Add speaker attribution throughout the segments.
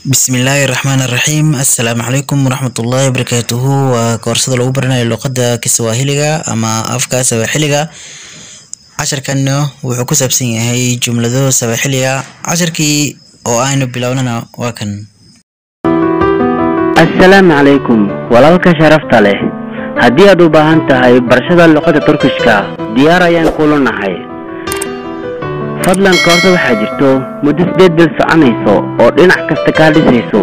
Speaker 1: بسم الله الرحمن الرحيم. السلام عليكم ورحمة الله وبركاته. وكورسات لو برنا اللغة كسواهيلية أما أفكا سواحيلية عشر كانوا وحكوسة بسين هي جملة ذو سواحيلية عشر كي وآينو بلاوننا وكن.
Speaker 2: السلام عليكم ولالك شرفت له هدي أدو باهنتهاي برشاد اللغة التركيشكا ديارة ينقولون هاي فضلا كورسة وحاجرتو مدس بيد بالسعنيسو او دينع كستكاليسيسو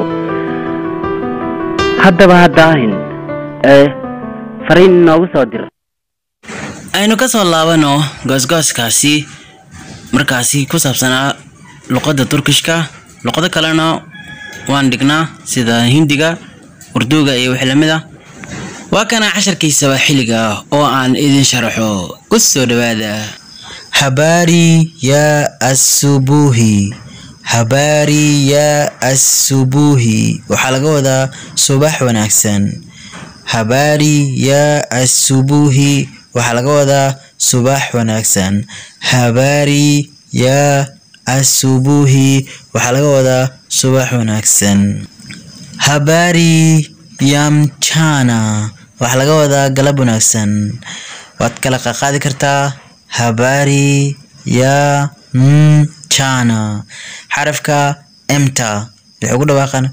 Speaker 2: هذا بهداهن فرين نوغو صادر
Speaker 1: aynu ka soo laabano goosgooskaasi markaasi ku saabsanaa luqadda Turkishka luqada kalena waan dhignaa sida Hindiga Urduga iyo wixii lamid ah waa kana casharkiisa Swahiliga oo aan idin sharaxo ku soo dhawaada habari ya asubuhi habari ya asubuhi waxa laga wadaa subax wanaagsan habari ya asubuhi waxa laga wadaa subax wanaagsan habari ya asubuhi waxa laga wadaa subax wanaagsan habari ya mchana waxa laga wadaa galab wanaagsan waad kala qaadi kartaa habari ya mchana xarafka emta wuxuu ku dhawaaqan